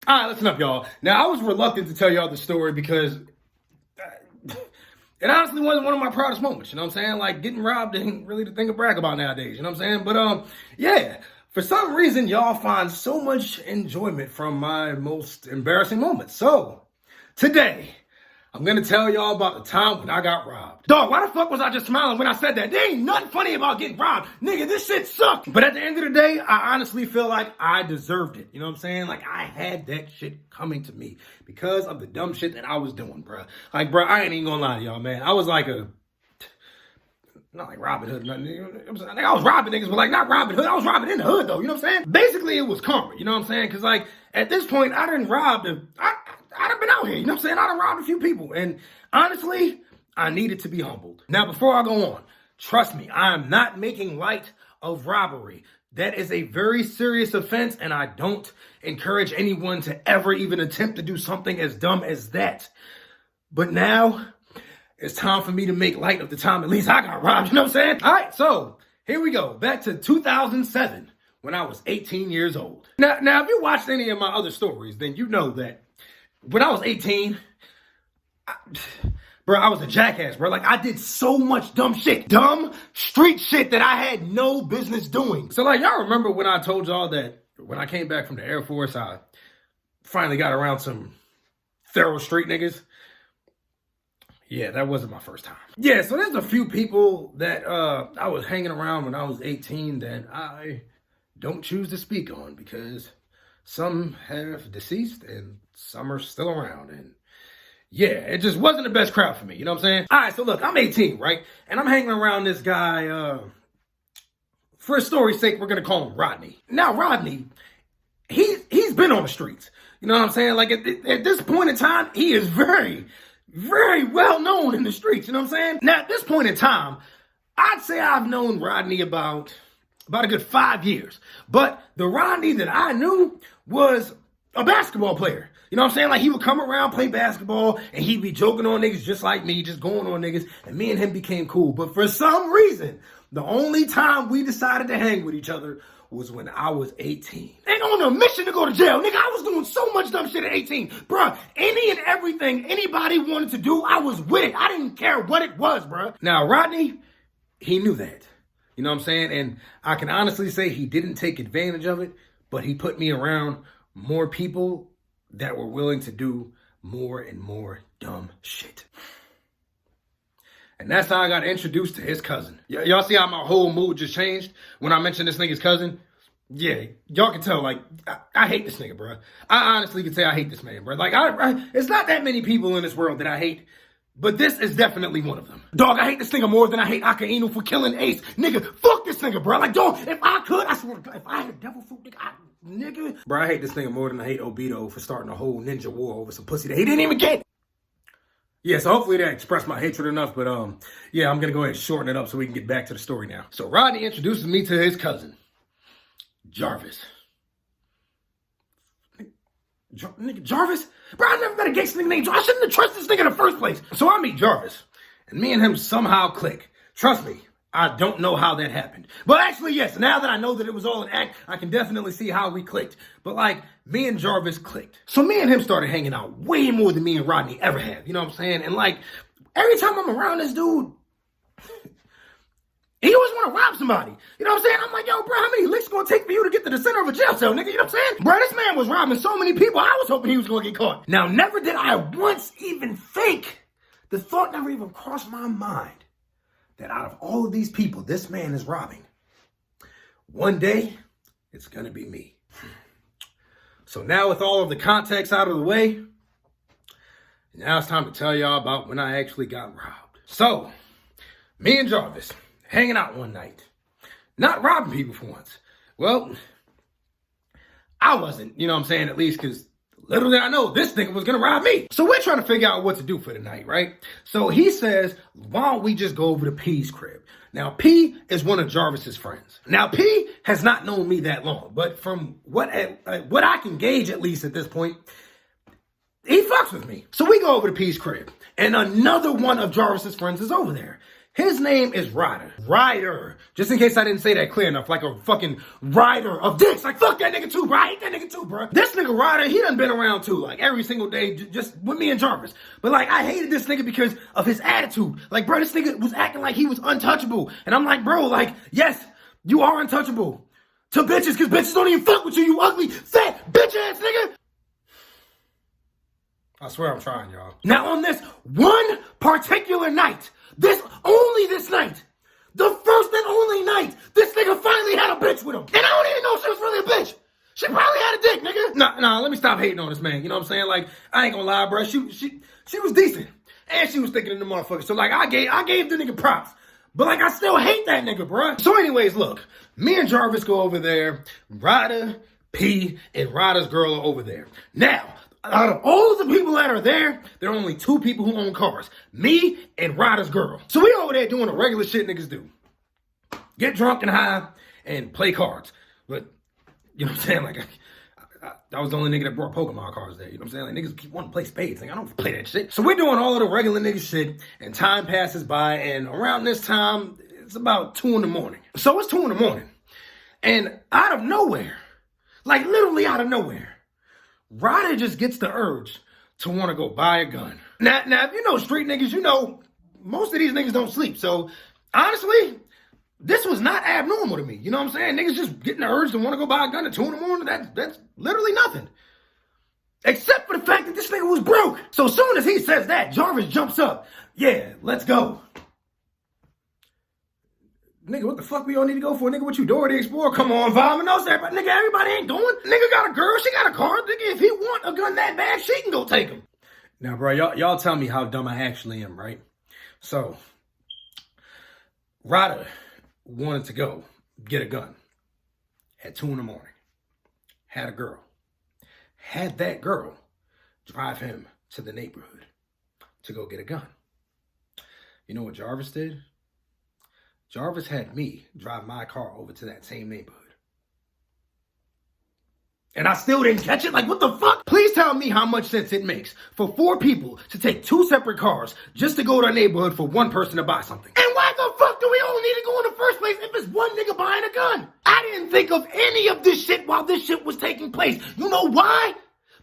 All right, listen up, y'all. Now, I was reluctant to tell y'all the story because it honestly wasn't one of my proudest moments. You know what I'm saying? Like, getting robbed ain't really the thing to brag about nowadays. You know what I'm saying? But, yeah. For some reason, y'all find so much enjoyment from my most embarrassing moments. So, today, I'm going to tell y'all about the time when I got robbed. Dog, why the fuck was I just smiling when I said that? There ain't nothing funny about getting robbed. Nigga, this shit sucked. But at the end of the day, I honestly feel like I deserved it. You know what I'm saying? Like, I had that shit coming to me because of the dumb shit that I was doing, bruh. Like, bruh, I ain't even gonna lie to y'all, man. I was like not like Robin Hood, nothing. You know what I'm saying? I was robbing niggas, but like not Robin Hood. I was robbing in the hood, though. You know what I'm saying? Basically, it was karma. You know what I'm saying? Because, like, at this point, I didn't rob I'd have been out here, you know what I'm saying? I'd have robbed a few people. And honestly, I needed to be humbled. Now, before I go on, trust me, I am not making light of robbery. That is a very serious offense, and I don't encourage anyone to ever even attempt to do something as dumb as that. But now, it's time for me to make light of the time at least I got robbed, you know what I'm saying? All right, so here we go. Back to 2007, when I was 18 years old. Now, if you watched any of my other stories, then you know that when I was 18, I was a jackass, bro. Like, I did so much dumb shit. Dumb street shit that I had no business doing. So, like, y'all remember when I told y'all that when I came back from the Air Force, I finally got around some thorough street niggas? Yeah, that wasn't my first time. Yeah, so there's a few people that I was hanging around when I was 18 that I don't choose to speak on because some have deceased and some are still around. And yeah, it just wasn't the best crowd for me. You know what I'm saying? All right, so look, I'm 18, right? And I'm hanging around this guy, for a story's sake, we're going to call him Rodney. Now, Rodney, he's been on the streets. You know what I'm saying? Like, at this point in time, he is very, very well known in the streets. You know what I'm saying? Now, at this point in time, I'd say I've known Rodney about a good 5 years. But the Rodney that I knew was a basketball player. You know what I'm saying? Like, he would come around, play basketball, and he'd be joking on niggas just like me, just going on niggas, and me and him became cool. But for some reason, the only time we decided to hang with each other was when I was 18. And on a mission to go to jail, nigga, I was doing so much dumb shit at 18. Bruh, any and everything anybody wanted to do, I was with it. I didn't care what it was, bruh. Now, Rodney, he knew that. You know what I'm saying? And I can honestly say he didn't take advantage of it, but he put me around more people that were willing to do more and more dumb shit. And that's how I got introduced to his cousin. Y'all see how my whole mood just changed when I mentioned this nigga's cousin? Yeah, y'all can tell, like, I hate this nigga, bro. I honestly can say I hate this man, bro. Like, it's not that many people in this world that I hate, but this is definitely one of them. Dog, I hate this nigga more than I hate Aka Inu for killing Ace. Nigga, fuck this nigga, bro. Like, dog, if I could, I swear to God, if I had a devil fruit, nigga. Bro, I hate this nigga more than I hate Obito for starting a whole ninja war over some pussy that he didn't even get. Yeah, so hopefully that expressed my hatred enough, but yeah, I'm gonna go ahead and shorten it up so we can get back to the story now. So Rodney introduces me to his cousin, Jarvis. Nigga, Jarvis? Bro, I never met a gangster nigga named Jarvis. I shouldn't have trusted this nigga in the first place. So I meet Jarvis, and me and him somehow click. Trust me, I don't know how that happened. But actually, yes, now that I know that it was all an act, I can definitely see how we clicked. But like, me and Jarvis clicked. So me and him started hanging out way more than me and Rodney ever have. You know what I'm saying? And like, every time I'm around this dude, he always want to rob somebody. You know what I'm saying? I'm like, yo, bro, how many licks gonna take for you to get to the center of a jail cell, nigga? You know what I'm saying? Bro, this man was robbing so many people, I was hoping he was gonna get caught. Now, never did I once even think, the thought never even crossed my mind, that out of all of these people this man is robbing, one day, it's gonna be me. So now with all of the context out of the way, now it's time to tell y'all about when I actually got robbed. So, me and Jarvis, hanging out one night, not robbing people for once. Well, I wasn't, you know what I'm saying, at least, because little did I know this nigga was gonna rob me. So we're trying to figure out what to do for the night, right? So he says, why don't we just go over to P's crib? Now, P is one of Jarvis's friends. Now, P has not known me that long, but from what I can gauge, at least at this point, he fucks with me. So we go over to P's crib, and another one of Jarvis's friends is over there. His name is Ryder. Ryder. Just in case I didn't say that clear enough, like a fucking rider of dicks. Like, fuck that nigga too, bro. I hate that nigga too, bro. This nigga Ryder, he done been around too, like every single day, just with me and Jarvis. But like, I hated this nigga because of his attitude. Like, bro, this nigga was acting like he was untouchable. And I'm like, bro, like, yes, you are untouchable to bitches, because bitches don't even fuck with you, you ugly, fat, bitch ass nigga. I swear I'm trying, y'all. Now on this one particular night, this night, the first and only night, this nigga finally had a bitch with him. And I don't even know if she was really a bitch. She probably had a dick, nigga. Nah, let me stop hating on this man. You know what I'm saying? Like, I ain't gonna lie, bro. She was decent. And she was thinking in the motherfucker. So like, I gave the nigga props. But like, I still hate that nigga, bro. So anyways, look, me and Jarvis go over there. Ryder, P, and Ryder's girl are over there. Now, out of all of the people that are there, there are only two people who own cars. Me and Ryder's girl. So we over there doing the regular shit niggas do. Get drunk and high and play cards. But, you know what I'm saying? Like, I was the only nigga that brought Pokemon cards there. You know what I'm saying? Like, niggas keep wanting to play spades. Like, I don't play that shit. So we're doing all of the regular nigga shit, and time passes by, and around this time, it's about 2 in the morning. So it's 2 in the morning. And out of nowhere, like literally out of nowhere, Ryder just gets the urge to want to go buy a gun. Now, if you know street niggas, you know most of these niggas don't sleep. So, honestly, this was not abnormal to me. You know what I'm saying? Niggas just getting the urge to want to go buy a gun at 2 in the morning, that's literally nothing. Except for the fact that this nigga was broke. So as soon as he says that, Jarvis jumps up. Yeah, let's go. Nigga, what the fuck we all need to go for? Nigga, what you Dora the Explorer? Come on, vomit. No, sir. But nigga, everybody ain't going. Nigga got a girl. She got a car. Nigga, if he want a gun that bad, she can go take him. Now, bro, y'all tell me how dumb I actually am, right? So, Ryder wanted to go get a gun at 2 in the morning. Had a girl. Had that girl drive him to the neighborhood to go get a gun. You know what Jarvis did? Jarvis had me drive my car over to that same neighborhood. And I still didn't catch it? Like, what the fuck? Please tell me how much sense it makes for 4 people to take 2 separate cars just to go to a neighborhood for 1 person to buy something. And why the fuck do we all need to go in the first place if it's 1 nigga buying a gun? I didn't think of any of this shit while this shit was taking place. You know why?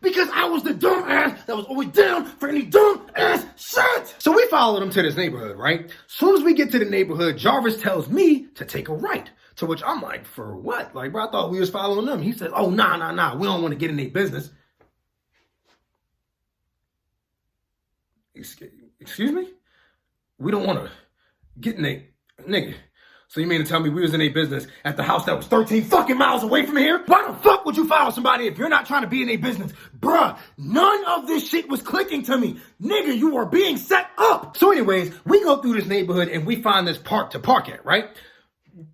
Because I was the dumb ass that was always down for any dumb ass shit. So we followed him to this neighborhood, right? Soon as we get to the neighborhood, Jarvis tells me to take a right. To which I'm like, for what? Like, bro, I thought we was following them. He said, oh, nah. We don't want to get in their business. Excuse me? We don't want to get in their... Nigga. So you mean to tell me we was in a business at the house that was 13 fucking miles away from here? Why the fuck would you follow somebody if you're not trying to be in a business? Bruh, none of this shit was clicking to me. Nigga, you are being set up. So anyways, we go through this neighborhood and we find this park to park at, right?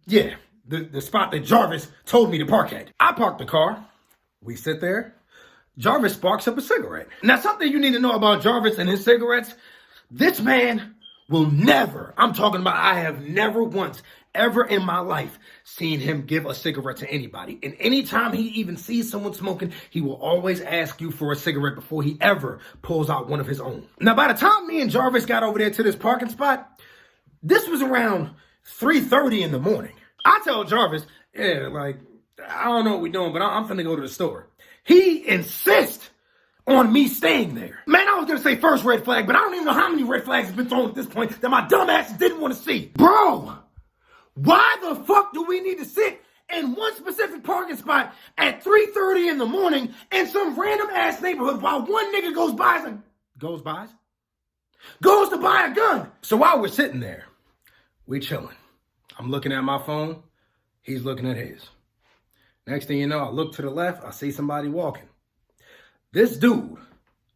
Yeah, the spot that Jarvis told me to park at. I park the car. We sit there. Jarvis sparks up a cigarette. Now, something you need to know about Jarvis and his cigarettes, this man will never, I'm talking about I have never once ever in my life seen him give a cigarette to anybody. And anytime he even sees someone smoking, he will always ask you for a cigarette before he ever pulls out one of his own. Now, by the time me and Jarvis got over there to this parking spot, this was around 3:30 in the morning. I tell Jarvis, yeah, like, I don't know what we're doing, but I'm finna go to the store. He insists on me staying there. Man, I was gonna say first red flag, but I don't even know how many red flags have been thrown at this point that my dumb ass didn't want to see. Bro! Why the fuck do we need to sit in one specific parking spot at 3:30 in the morning in some random ass neighborhood while one nigga goes to buy a gun? So while we're sitting there, we chilling. I'm looking at my phone. He's looking at his. Next thing you know, I look to the left. I see somebody walking. This dude,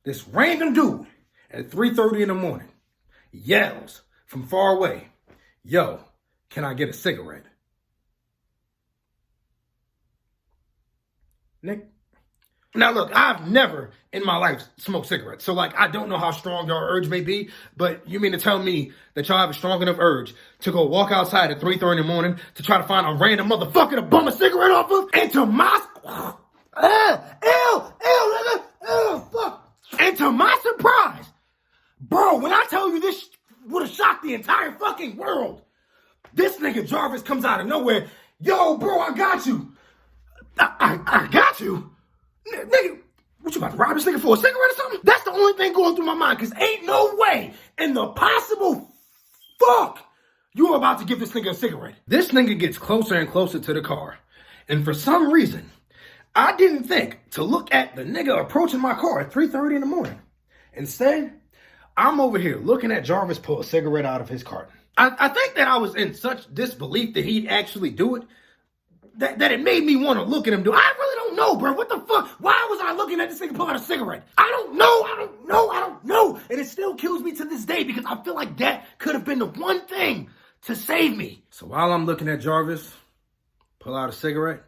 this random dude at 3:30 in the morning yells from far away, yo, can I get a cigarette? Nick? Now look, I've never in my life smoked cigarettes. So like, I don't know how strong your urge may be, but you mean to tell me that y'all have a strong enough urge to go walk outside at 3:30 in the morning to try to find a random motherfucker to bum a cigarette off of? And to my... fuck. And to my surprise, bro, when I tell you this would have shocked the entire fucking world. This nigga Jarvis comes out of nowhere. Yo, bro, I got you. I got you? Nigga, what you about to rob this nigga for a cigarette or something? That's the only thing going through my mind, because ain't no way in the possible fuck you are about to give this nigga a cigarette. This nigga gets closer and closer to the car. And for some reason, I didn't think to look at the nigga approaching my car at 3:30 in the morning. Instead, I'm over here looking at Jarvis pull a cigarette out of his carton. I think that I was in such disbelief that he'd actually do it, that it made me want to look at him do it. I really don't know, bro. What the fuck? Why was I looking at this nigga pull out a cigarette? I don't know. And it still kills me to this day because I feel like that could have been the one thing to save me. So while I'm looking at Jarvis pull out a cigarette,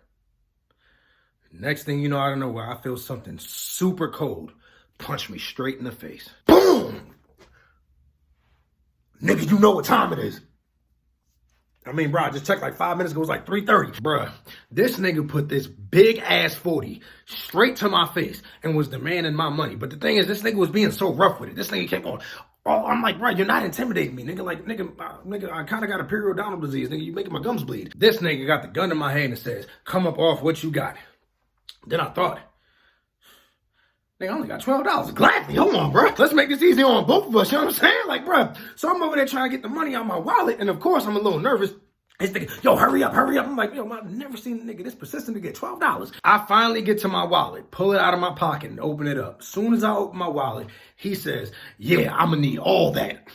next thing you know, out of nowhere, I feel something super cold punch me straight in the face. Boom! Nigga, you know what time it is. I mean, bro, I just checked like 5 minutes ago. It was like 3:30. Bruh, this nigga put this big ass 40 straight to my face and was demanding my money. But the thing is, this nigga was being so rough with it. This nigga kept on, oh, I'm like, bro, you're not intimidating me, nigga. Like, nigga, I kind of got a periodontal disease. Nigga, you making my gums bleed. This nigga got the gun in my hand and says, come up off what you got. Then I thought, nigga, I only got $12. Gladly, hold on, bro. Let's make this easy on both of us, you know what I'm saying? Like, bro, so I'm over there trying to get the money out of my wallet, and of course, I'm a little nervous. He's thinking, yo, hurry up. I'm like, yo, I've never seen a nigga this persistent to get $12. I finally get to my wallet, pull it out of my pocket, and open it up. As soon as I open my wallet, he says, yeah, I'm gonna need all that.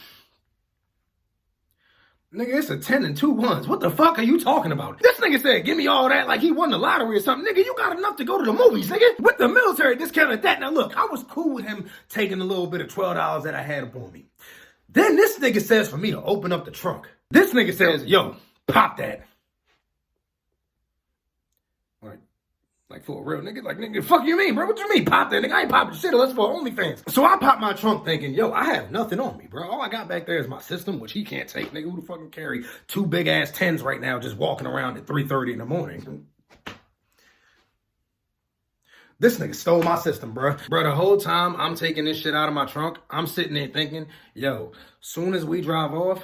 Nigga, it's a 10 and 2 ones. What the fuck are you talking about? This nigga said, give me all that like he won the lottery or something. Nigga, you got enough to go to the movies, nigga. With the military discount at that. Now look, I was cool with him taking a little bit of $12 that I had upon me. Then this nigga says for me to open up the trunk. This nigga says, yo, pop that. Like for a real nigga? Like, nigga, fuck you mean, bro? What you mean pop that, nigga? I ain't popping shit unless for OnlyFans. So I pop my trunk thinking, yo, I have nothing on me, bro. All I got back there is my system, which he can't take. Nigga, who the fuck can carry 2 big ass 10s right now just walking around at 3:30 in the morning? This nigga stole my system, bro. Bro, the whole time I'm taking this shit out of my trunk, I'm sitting there thinking, yo, soon as we drive off,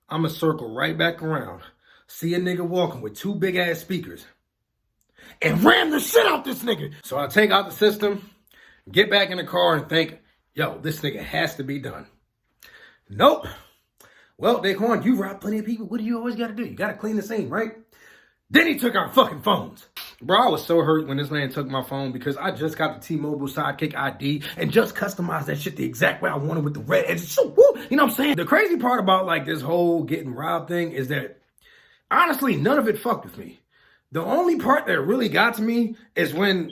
I'ma circle right back around. See a nigga walking with 2 big ass speakers and ram the shit out this nigga. So I take out the system, get back in the car and think, yo, this nigga has to be done. Nope. Well, Daquan, you robbed plenty of people. What do you always gotta do? You gotta clean the scene, right? Then he took our fucking phones. Bro, I was so hurt when this man took my phone because I just got the T-Mobile Sidekick ID and just customized that shit the exact way I wanted with the red edges. So, woo, you know what I'm saying? The crazy part about like this whole getting robbed thing is that honestly, none of it fucked with me. The only part that really got to me is when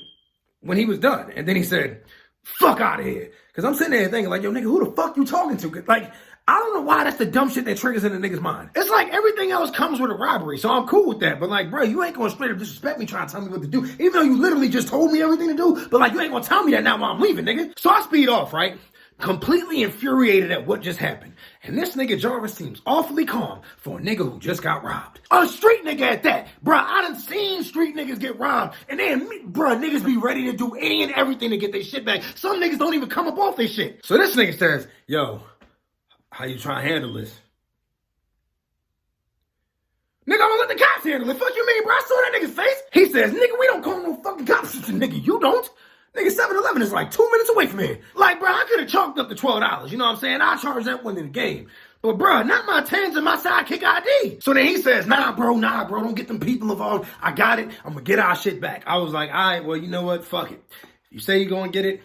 he was done. And then he said, fuck out of here. Because I'm sitting there thinking like, yo, nigga, who the fuck you talking to? Like, I don't know why that's the dumb shit that triggers in a nigga's mind. It's like everything else comes with a robbery. So I'm cool with that. But like, bro, you ain't going to straight up disrespect me trying to tell me what to do. Even though you literally just told me everything to do. But like, you ain't going to tell me that now while I'm leaving, nigga. So I speed off, right? Completely infuriated at what just happened. And this nigga Jarvis seems awfully calm for a nigga who just got robbed. A street nigga at that. Bruh, I done seen street niggas get robbed. And then, bruh, niggas be ready to do any and everything to get their shit back. Some niggas don't even come up off their shit. So this nigga says, yo, how you trying to handle this? Nigga, I'm gonna let the cops handle it. Fuck you mean, bro? I saw that nigga's face. He says, nigga, we don't call no fucking cops. Nigga, you don't. Nigga, 7-Eleven is like 2 minutes away from here. Like, bro, I could have chalked up the $12. You know what I'm saying? I charged that one in the game. But, bro, not my 10s and my Sidekick ID. So then he says, nah, bro, don't get them people involved. I got it. I'm going to get our shit back. I was like, all right, well, you know what? Fuck it. If you say you're going to get it,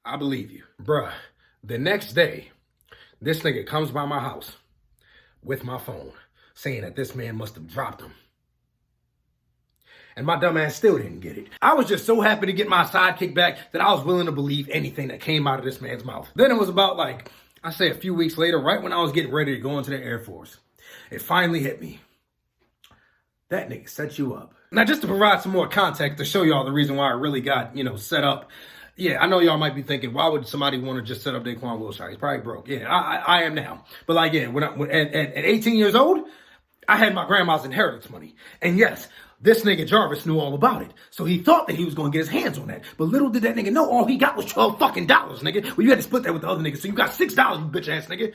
I believe you. Bruh, the next day, this nigga comes by my house with my phone saying that this man must have dropped him. And my dumb ass still didn't get it. I was just so happy to get my Sidekick back that I was willing to believe anything that came out of this man's mouth. Then it was about like, I say a few weeks later, right when I was getting ready to go into the Air Force, it finally hit me. That nigga set you up. Now, just to provide some more context to show y'all the reason why I really got, set up. Yeah, I know y'all might be thinking, why would somebody want to just set up Daquan Wiltshire? He's probably broke. Yeah, I am now. But like, yeah, at 18 years old, I had my grandma's inheritance money. And yes, this nigga Jarvis knew all about it. So he thought that he was going to get his hands on that. But little did that nigga know all he got was $12 fucking dollars, nigga. Well, you had to split that with the other nigga. So you got $6, you bitch ass nigga.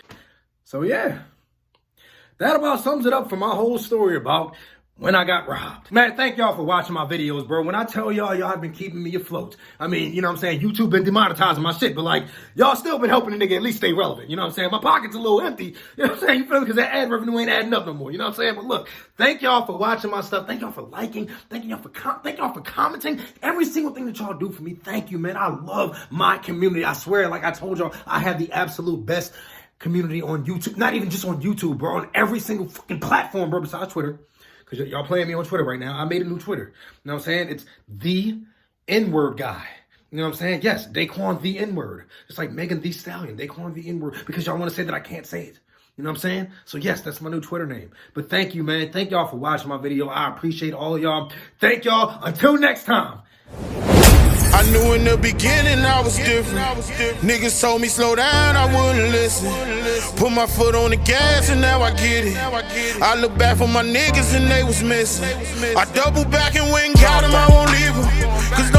So yeah, that about sums it up for my whole story about when I got robbed. Man, thank y'all for watching my videos, bro. When I tell y'all have been keeping me afloat. I mean, you know what I'm saying? YouTube been demonetizing my shit, but like, y'all still been helping the nigga at least stay relevant. You know what I'm saying? My pocket's a little empty. You know what I'm saying? You feel me? Because that ad revenue ain't adding up no more. You know what I'm saying? But look, thank y'all for watching my stuff. Thank y'all for liking. Thank y'all for commenting. Every single thing that y'all do for me. Thank you, man. I love my community. I swear, like I told y'all, I have the absolute best community on YouTube. Not even just on YouTube, bro. On every single fucking platform, bro, besides Twitter. Because y'all playing me on Twitter right now. I made a new Twitter. You know what I'm saying? It's the N-word guy. You know what I'm saying? Yes, Daquan the N-word. It's like Megan Thee Stallion, Daquan the N-word. Because y'all want to say that I can't say it. You know what I'm saying? So yes, that's my new Twitter name. But thank you, man. Thank y'all for watching my video. I appreciate all of y'all. Thank y'all. Until next time. I knew in the beginning I was different. Niggas told me slow down, I wouldn't listen. Put my foot on the gas and now I get it. I look back for my niggas and they was missing. I double back and went and got them, I won't leave them. Cause